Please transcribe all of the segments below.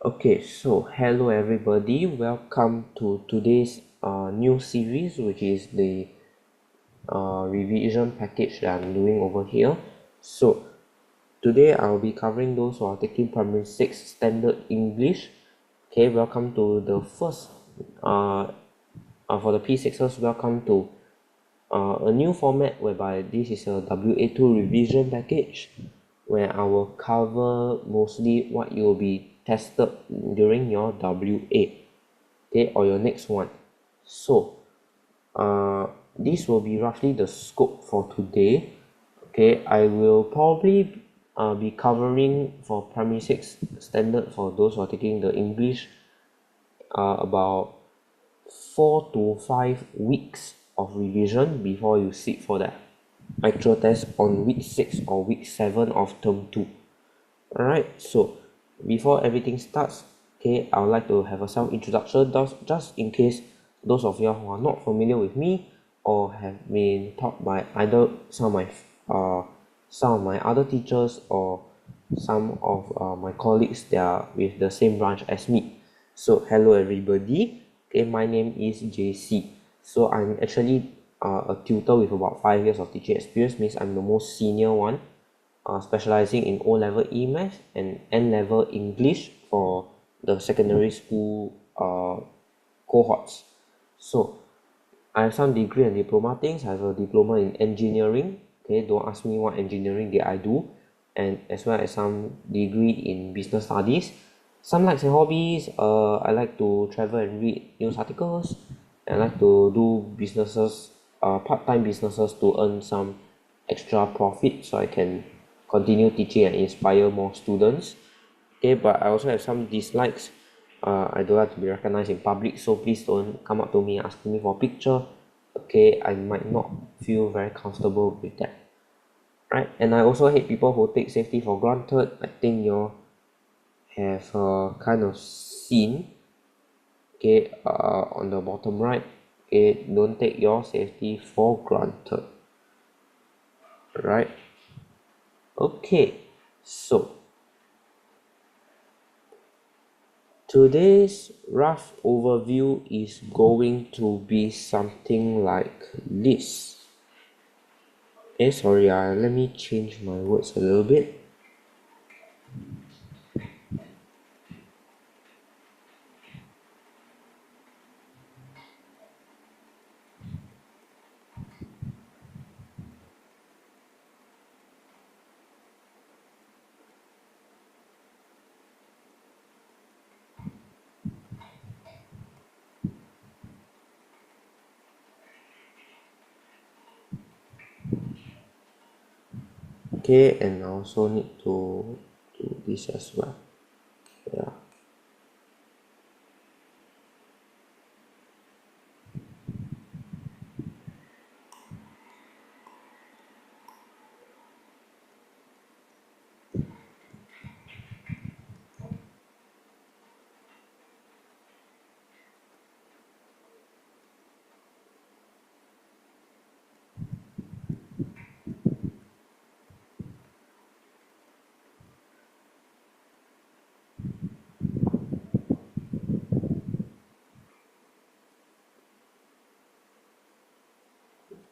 Okay, so hello everybody, welcome to today's new series, which is the revision package that I'm doing over here. So today I'll be covering those who are taking primary 6 standard English. Okay, welcome to the first for the P6ers, welcome to a new format whereby this is a WA2 revision package where I will cover mostly what you will be tested during your WA, okay, or your next one. So this will be roughly the scope for today. Okay, I will probably be covering for primary 6 standard for those who are taking the English about 4 to 5 weeks of revision before you sit for the actual test on week 6 or week 7 of term 2. Alright, so before everything starts, okay, I would like to have a self introduction just in case those of you who are not familiar with me or have been taught by either some of my other teachers or some of my colleagues that are with the same branch as me. So hello everybody. Okay, my name is JC. So I'm actually a tutor with about 5 years of teaching experience, means I'm the most senior one, specializing in O-level E-Math and N-level English for the secondary school cohorts. So I have some degree and diploma things. I have a diploma in engineering. Okay, don't ask me what engineering did I do, and as well as some degree in business studies. Some likes and hobbies. I like to travel and read news articles. I like to do businesses, part-time businesses to earn some extra profit so I can continue teaching and inspire more students. Okay, but I also have some dislikes. I don't like to be recognized in public, so please don't come up to me asking me for a picture. Okay, I might not feel very comfortable with that. Right, and I also hate people who take safety for granted. I think you have kind of seen, okay, on the bottom right. Okay, don't take your safety for granted. Right. Okay, so today's rough overview is going to be something like this. Okay, sorry, let me change my words a little bit. Okay, and I also need to do this as well. Yeah.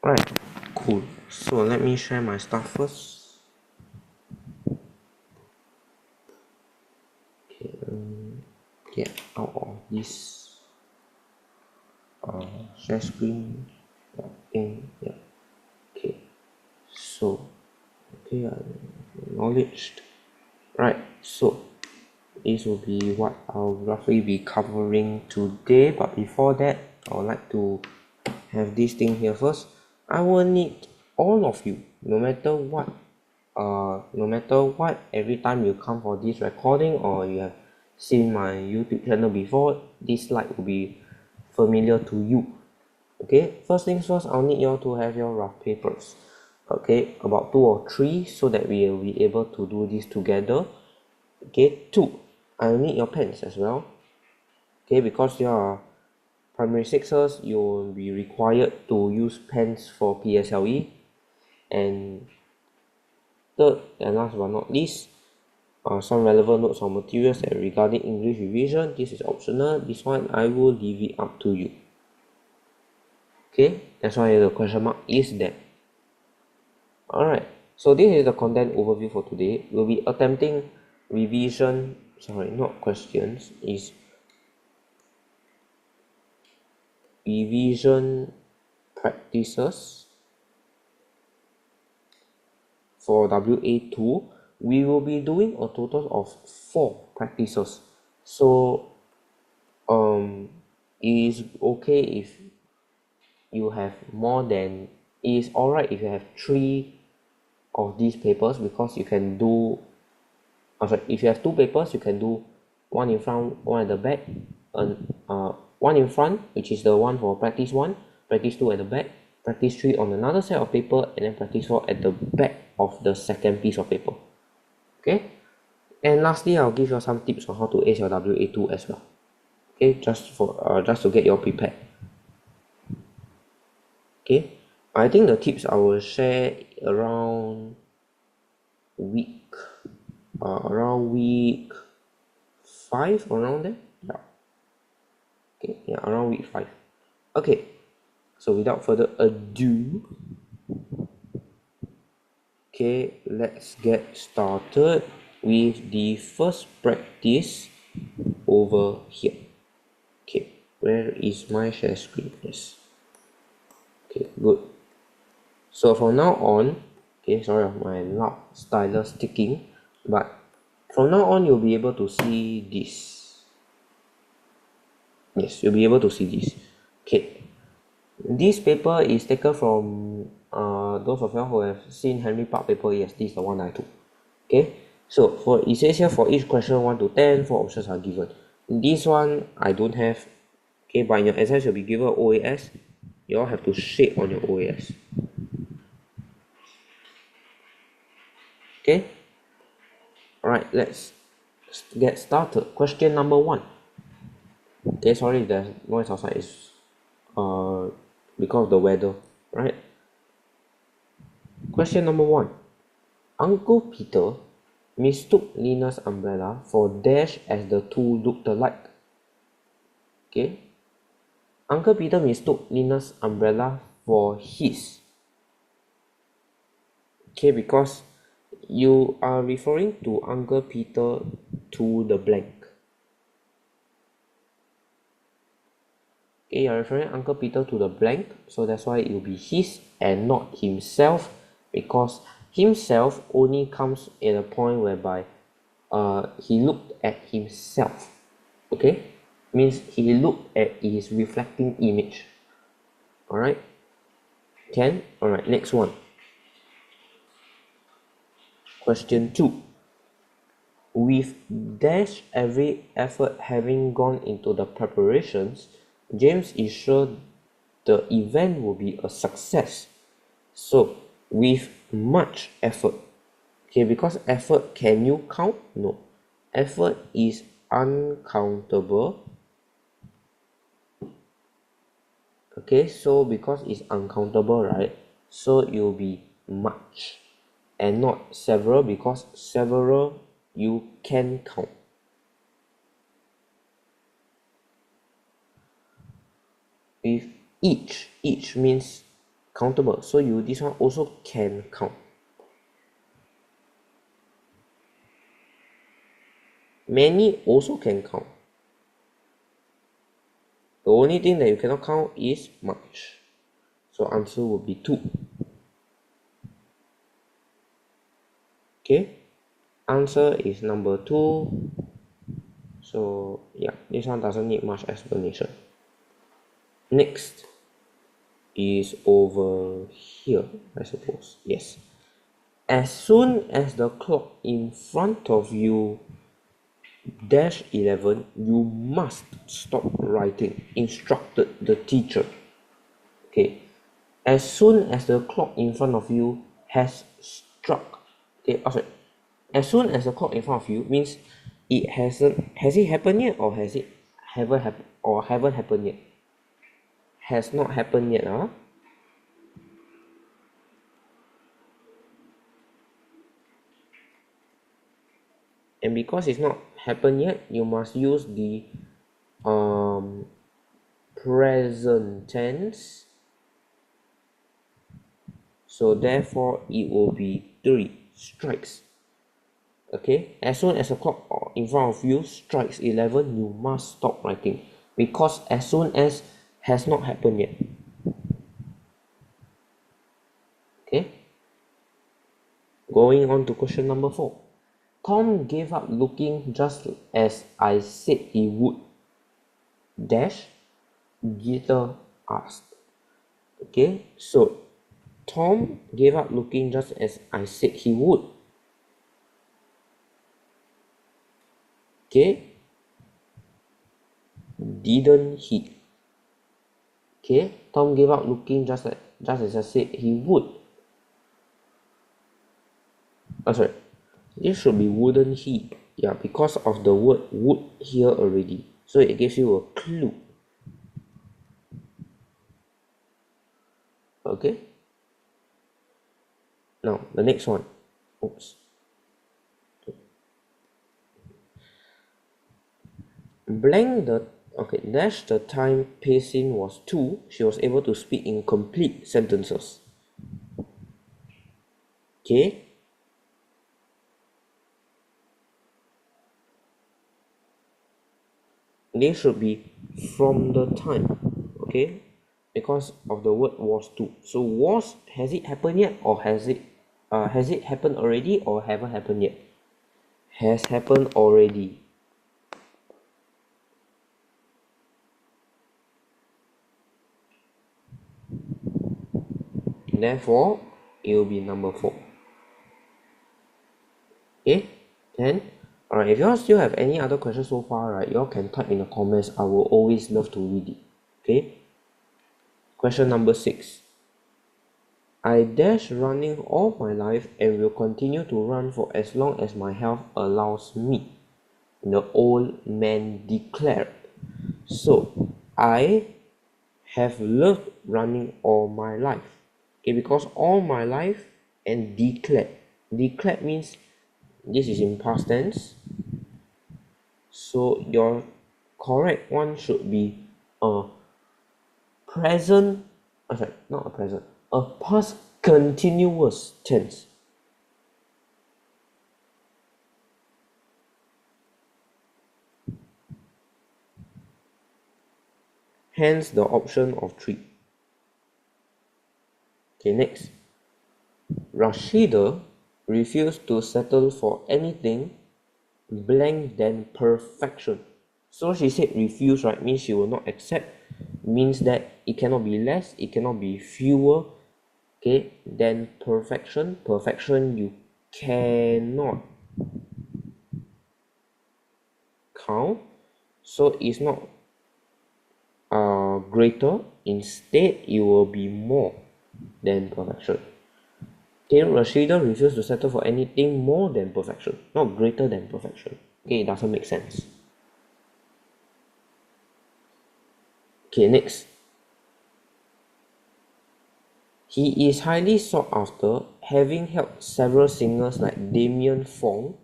Right, cool. So let me share my stuff first. Okay, get out of this share screen thing. Yeah. Okay. So, okay, I acknowledged. Right. So this will be what I'll roughly be covering today. But before that, I would like to have this thing here first. I will need all of you, no matter what, every time you come for this recording or you have seen my YouTube channel before, this slide will be familiar to you. Okay, first things first, I'll need you all to have your rough papers. Okay, about 2 or 3 so that we will be able to do this together. Okay, 2, I'll need your pens as well. Okay, because you are primary 6ers, you will be required to use pens for PSLE. And third and last but not least, some relevant notes or materials that regarding English revision. This is optional. This one I will leave it up to you. Okay, that's why the question mark is there. Alright, so this is the content overview for today. We'll be attempting revision, sorry, not questions, is revision practices for WA2. We will be doing a total of 4 practices. So it is okay if you have more than, it is alright if you have 3 of these papers, because you can do, sorry, if you have 2 papers, you can do one in front, one at the back, and one in front, which is the one for practice 1, practice 2 at the back, practice 3 on another set of paper, and then practice 4 at the back of the second piece of paper. Okay, and lastly, I'll give you some tips on how to ace your WA2 as well. Okay, just to get you all prepared. Okay, I think the tips I will share around week 5, around there. Yeah. Okay, yeah, around week 5. Okay, so without further ado, okay, let's get started with the first practice over here. Okay, where is my share screen? Yes. Okay, good. So from now on, okay, sorry of my loud stylus ticking, but from now on you'll be able to see this. Yes, you'll be able to see this. Okay, this paper is taken from those of you who have seen Henry Park paper. Yes, this is the one I took. Okay, so for it says here for each question 1 to 10, 4 options are given. This one I don't have. Okay, but in your exam you'll be given OAS. You all have to shade on your OAS. Okay, alright, let's get started. Question number 1. Okay, sorry, the noise outside is because of the weather, right? Question number 1. Uncle Peter mistook Lina's umbrella for Dash as the two looked alike. Okay, Uncle Peter mistook Lina's umbrella for his. Okay, because you are referring to Uncle Peter to the blank. Okay, you're referring Uncle Peter to the blank, so that's why it will be his and not himself, because himself only comes at a point whereby he looked at himself. Okay, means he looked at his reflecting image. Alright, can? Alright, next one. Question 2. With dash every effort having gone into the preparations, James is sure the event will be a success. So, with much effort. Okay, because effort, can you count? No. Effort is uncountable. Okay, so because it's uncountable, right? So it will be much and not several, because several you can count. With each means countable, so you this one also can count. Many also can count. The only thing that you cannot count is much. So answer will be 2. Okay, answer is number 2. So yeah, this one doesn't need much explanation. Next is over here, I suppose. Yes. As soon as the clock in front of you dash 11, you must stop writing, instructed the teacher. Okay, as soon as the clock in front of you has struck, okay, oh sorry, as soon as the clock in front of you means it has it happened yet, or has it haven't happened yet? Has not happened yet, huh? and because it's not happened yet, you must use the present tense. So therefore it will be 3 strikes. Okay, as soon as a clock in front of you strikes 11, you must stop writing, because as soon as has not happened yet. Okay, going on to question number 4. Tom gave up looking just as I said he would. Dash, Gita asked. Okay, so Tom gave up looking just as I said he would. Okay, didn't he? Okay, Tom gave up looking just as I said he would. Oh, sorry, this should be wouldn't he. Yeah, because of the word would here already, so it gives you a clue. Okay, now the next one. Oops. Blank the okay dash the time pacing was 2, she was able to speak in complete sentences. Okay, they should be from the time. Okay, because of the word was 2. So was, has it happened yet, or has it happened already, or haven't happened yet? Has happened already. Therefore it will be number 4. Okay, then alright, if you all still have any other questions so far, right, you all can type in the comments. I will always love to read it. Okay, question number 6. I dash running all my life and will continue to run for as long as my health allows me, the old man declared. So I have loved running all my life. Okay, because all my life and declared. Declared means this is in past tense. So your correct one should be a present, sorry, not a present, a past continuous tense. Hence the option of 3. Okay, next. Rashida refused to settle for anything blank than perfection. So she said refuse, right, means she will not accept, means that it cannot be less, it cannot be fewer, okay, than perfection. Perfection you cannot count, so it's not greater, instead it will be more than perfection. Okay, Rashida refused to settle for anything more than perfection, not greater than perfection. Okay, it doesn't make sense. Okay, next. He is highly sought after, having helped several singers like Damien Fong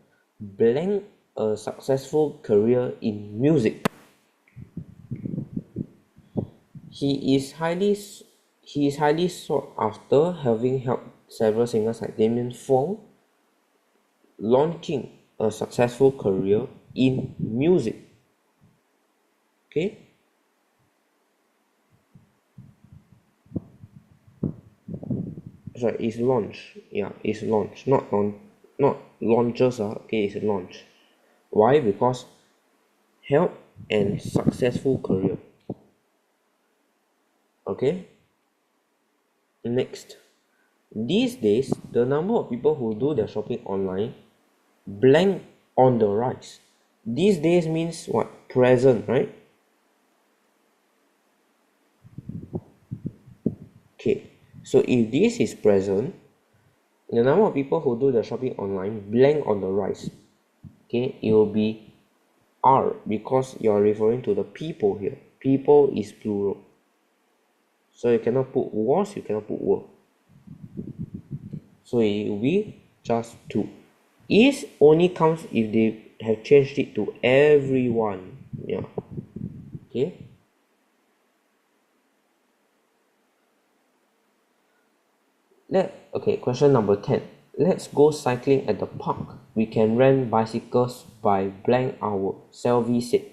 blank a successful career in music. He is highly sought after, having helped several singers like Damien Fong launching a successful career in music. Okay, sorry, it's launch. Yeah, it's launch, not launches. Okay, it's launch. Why? Because help and successful career. Okay, next. These days, the number of people who do their shopping online blank on the rise. These days means what? Present, right? Okay, so if this is present, the number of people who do the shopping online blank on the rise. Okay, it will be R, because you are referring to the people here. People is plural, so you cannot put was, you cannot put were, so it will be just 2. Is only counts if they have changed it to everyone. Yeah. Okay. Okay, question number 10. Let's go cycling at the park. We can rent bicycles by blank hour. Selvi said.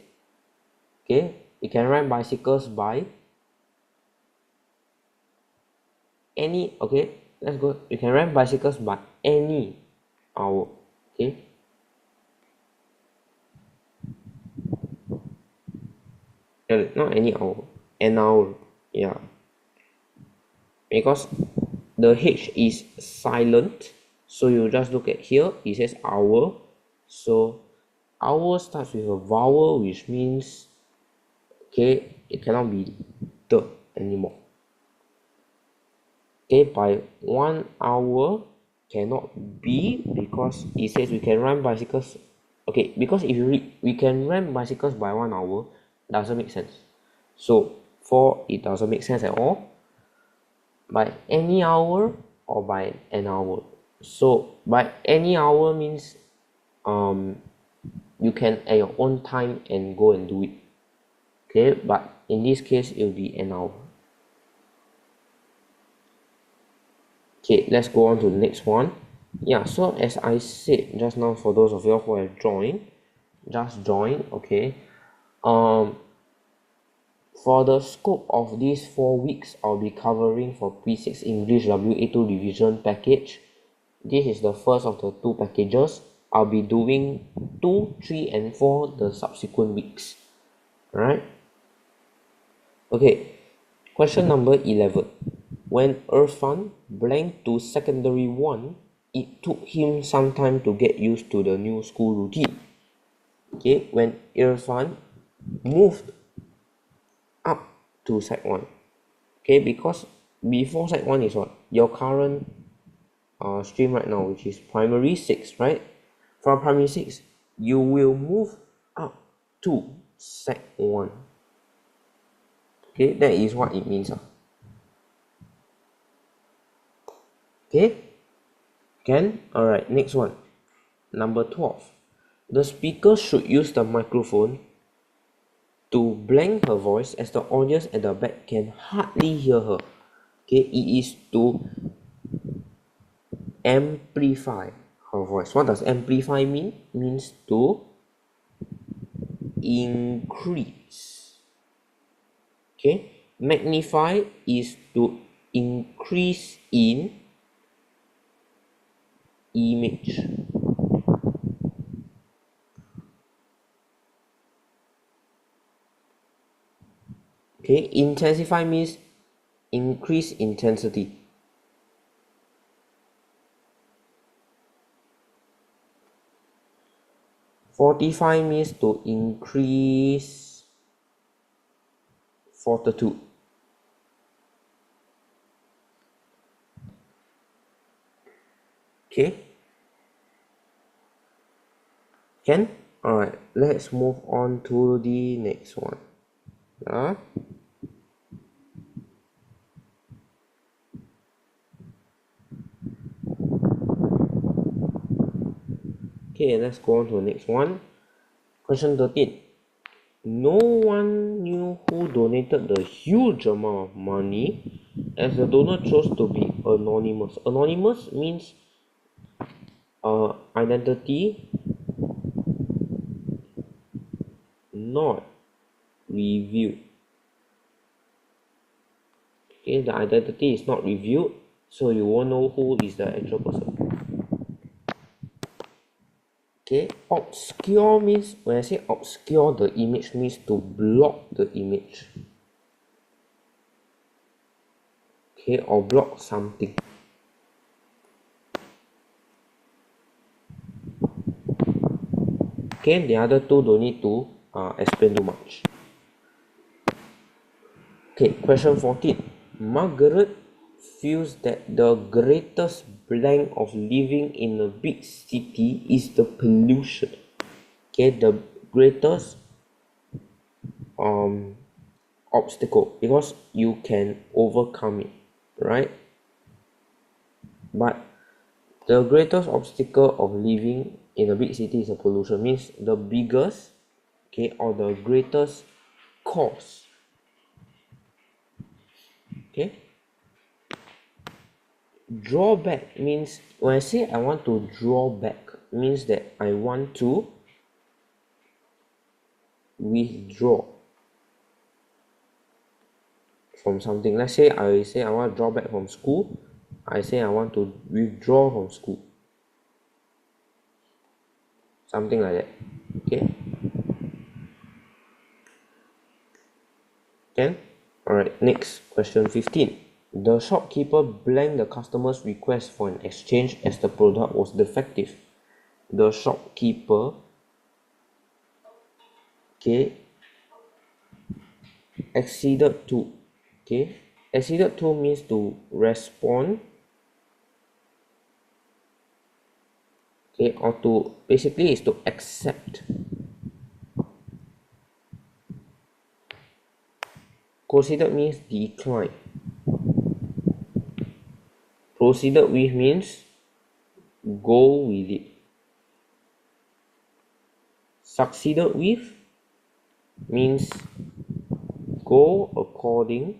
Okay, we can rent bicycles by any. Okay, let's go. You can rent bicycles by any hour. Okay. Not any hour. An hour. Yeah. Because the H is silent, so you just look at here, it says hour, so hour starts with a vowel, which means, okay, it cannot be the anymore. Okay, by 1 hour cannot be, because it says we can run bicycles. Okay, because if you read we can run bicycles by 1 hour, doesn't make sense. So for it doesn't make sense at all. By any hour or by an hour. So by any hour means you can at your own time and go and do it. Okay, but in this case it will be an hour. Okay, let's go on to the next one. Yeah, so as I said just now, for those of you who have joined, just join. Okay, for the scope of these 4 weeks, I'll be covering for P6 English WA2 revision package. This is the first of the 2 packages. I'll be doing 2, 3, and 4 the subsequent weeks. Alright? Okay, question number 11. When Irfan blanked to secondary 1, it took him some time to get used to the new school routine. Okay, when Irfan moved up to sec 1. Okay, because before sec 1 is what? Your current stream right now, which is primary 6, right? From primary 6, you will move up to sec 1. Okay, that is what it means. Okay, can? Alright, next one. Number 12. The speaker should use the microphone to blank her voice, as the audience at the back can hardly hear her. Okay, it is to amplify her voice. What does amplify mean? Means to increase. Okay, magnify is to increase in image. Okay, intensify means increase intensity. Fortify means to increase fortitude. Okay, can? Alright, let's move on to the next one. Okay, let's go on to the next one. Question 13. No one knew who donated the huge amount of money, as the donor chose to be anonymous. Anonymous means identity not revealed. Okay, the identity is not revealed, so you won't know who is the actual person. Okay, obscure means, when I say obscure the image, means to block the image. Okay, or block something. Okay, the other two don't need to explain too much. Okay, question 14. Margaret feels that the greatest blank of living in a big city is the pollution. Okay, the greatest obstacle, because you can overcome it, right? But the greatest obstacle of living in a big city is a pollution, means the biggest, okay, or the greatest cause. Okay, drawback means when I say I want to draw back, means that I want to withdraw from something. Let's say I want to draw back from school. I say I want to withdraw from school, something like that. Okay, can. All right, next question 15. The shopkeeper blanked the customer's request for an exchange as the product was defective. The shopkeeper, okay, acceded to, okay, acceded to means to respond, okay, or to basically is to accept. Considered means decline. Proceeded with means go with it. Succeeded with means go according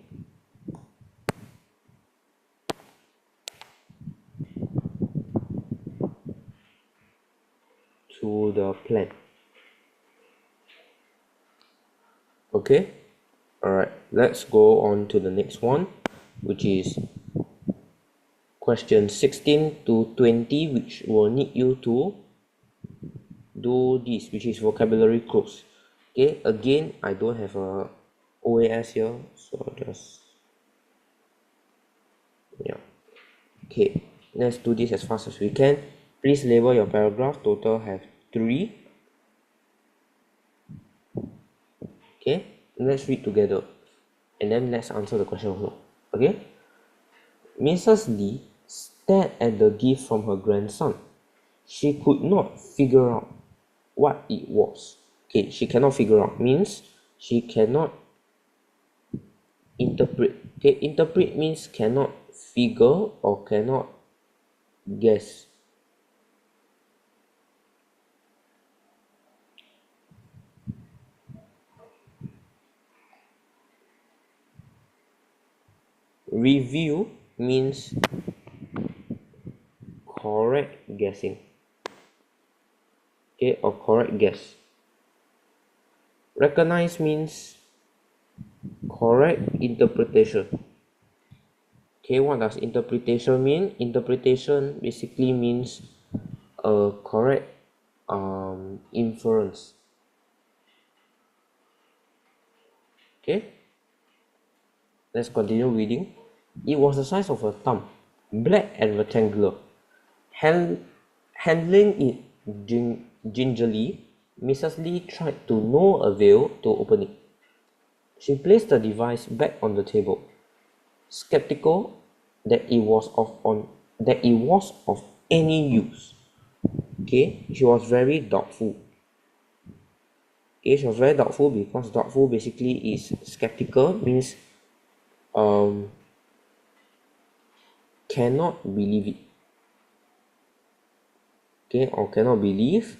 to the plan. Okay, all right, let's go on to the next one, which is question 16 to 20, which will need you to do this, which is vocabulary clues. Okay, again, I don't have a OAS here, so just, yeah. Okay, let's do this as fast as we can. Please label your paragraph. Total have 3. Okay, let's read together and then let's answer the question also. Okay, Mrs. Lee stared at the gift from her grandson. She could not figure out what it was. Okay, she cannot figure out means she cannot interpret. Okay, interpret means cannot figure or cannot guess. Review means correct guessing. Okay, or correct guess. Recognize means correct interpretation. Okay, what does interpretation mean? Interpretation basically means a correct inference. Okay, let's continue reading. It was the size of a thumb, black and rectangular. Handling it gingerly, Mrs. Lee tried to no avail to open it. She placed the device back on the table, skeptical that it was of any use. Okay, she was very doubtful. Okay, she was very doubtful because doubtful basically is skeptical, means um cannot believe it. Okay, or cannot believe.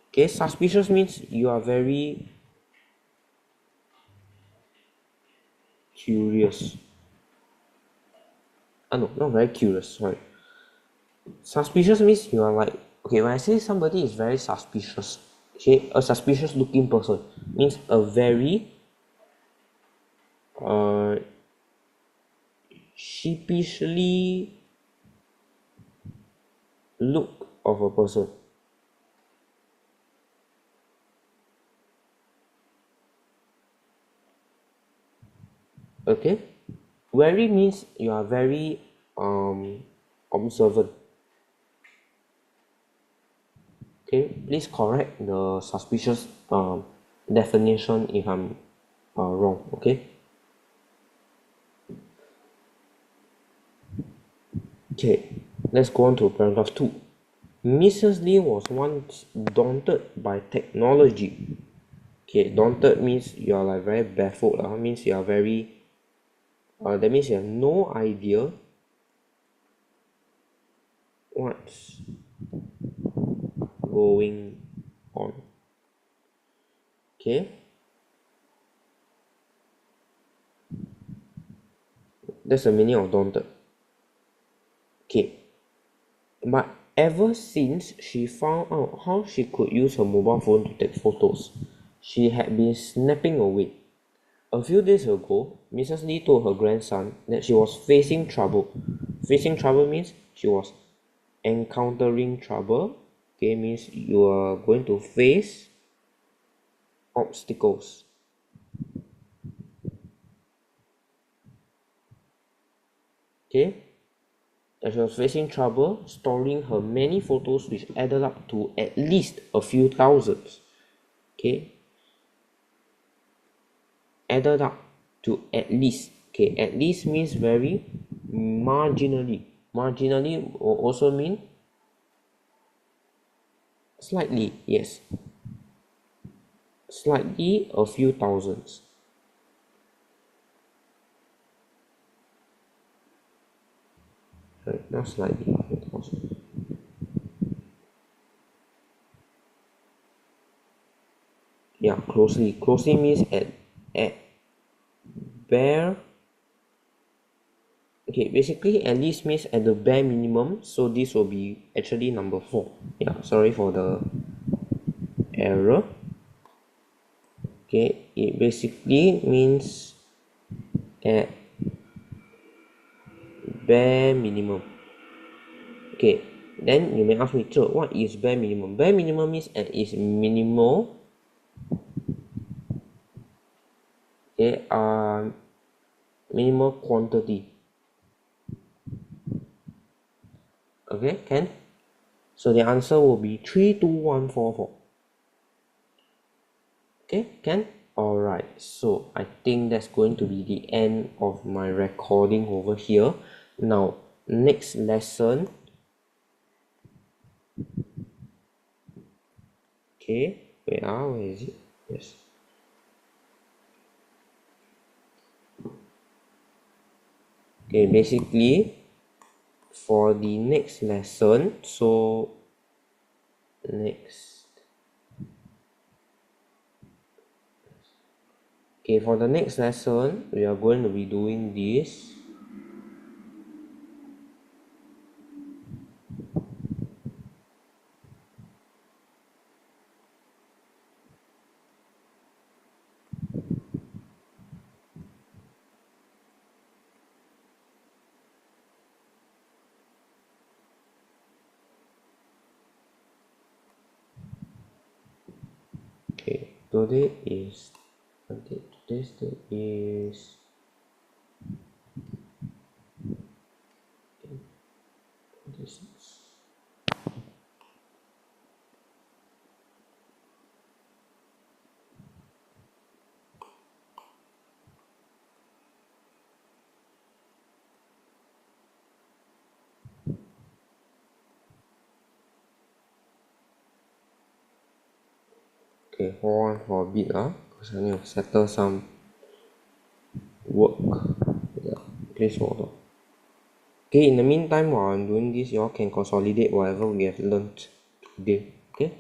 Okay, suspicious means you are very curious. No, not very curious, sorry. Suspicious means you are like, okay, when I say somebody is very suspicious, okay, a suspicious looking person means a very uh sheepishly look of a person. Okay, wary means you are very observant. Okay, please correct the suspicious definition if I'm wrong. Okay. Okay, let's go on to paragraph 2. Mrs. Lee was once daunted by technology. Okay, daunted means you are like very baffled. Means you are very that means you have no idea what's going on. Okay, that's the meaning of daunted. Okay, but ever since she found out how she could use her mobile phone to take photos, she had been snapping away. A few days ago, Mrs. Lee told her grandson that she was facing trouble. Facing trouble means she was encountering trouble. Okay, means you are going to face obstacles. Okay, that she was facing trouble storing her many photos, which added up to at least a few thousands. Okay, added up to at least. Okay, at least means very marginally. Marginally will also mean slightly, yes, slightly a few thousands. Right, not slightly a few thousands. Yeah, closely. Closely means at bare. Okay, basically at least means at the bare minimum. So this will be actually number 4. Yeah, sorry for the error. Okay, it basically means at bare minimum. Okay, then you may ask me, so what is bare minimum? Bare minimum means at its minimal. Okay, minimal quantity. Okay, can? So the answer will be 32144. Okay, can? Alright, so I think that's going to be the end of my recording over here. Now, next lesson. Okay, where is it? Yes. Okay, basically, for the next lesson, so next. Okay, for the next lesson, we are going to be doing this. Okay, today is today's date is 26. Okay, hold on for a bit because I need to settle some work. Yeah, please hold on. Okay, in the meantime, while I'm doing this, you all can consolidate whatever we have learned today. Okay.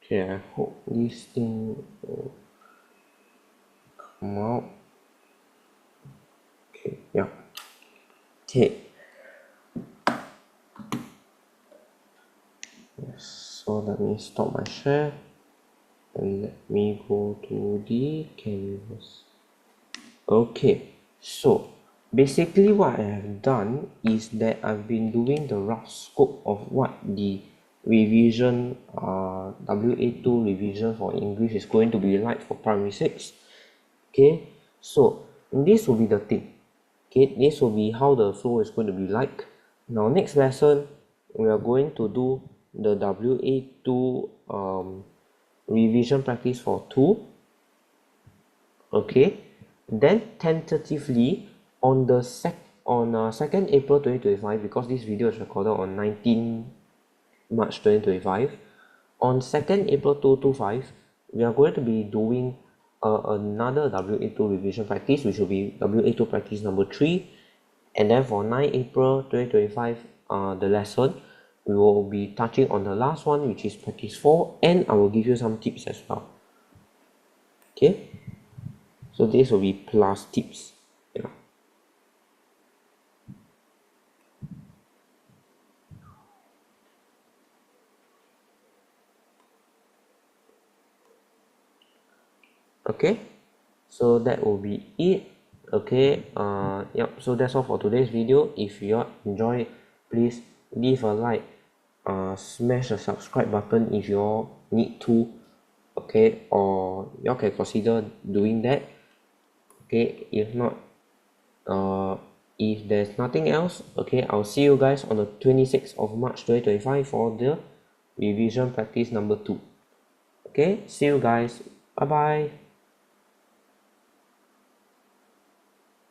Okay, I hope this thing will come out. Okay, yeah. Okay, so let me stop my share and let me go to the canvas. Okay, so basically what I have done is that I've been doing the rough scope of what the revision WA2 revision for English is going to be like for primary 6. Okay, so this will be the thing. Okay, this will be how the flow is going to be like. Now next lesson we are going to do the WA2 revision practice for 2. Okay, then tentatively on the 2nd April 2025, because this video is recorded on 19 March 2025, on 2nd April 2025 we are going to be doing another WA2 revision practice, which will be WA2 practice number 3. And then for 9 April 2025, the lesson we will be touching on the last one, which is practice 4, and I will give you some tips as well. Okay, so this will be plus tips. Yeah. Okay, so that will be it. Okay, yep, so that's all for today's video. If you all enjoy, please leave a like, smash the subscribe button if you all need to. Okay, or you all can consider doing that. Okay, if not, if there's nothing else, okay, I'll see you guys on the 26th of March 2025 for the revision practice number 2. Okay, see you guys. Bye bye.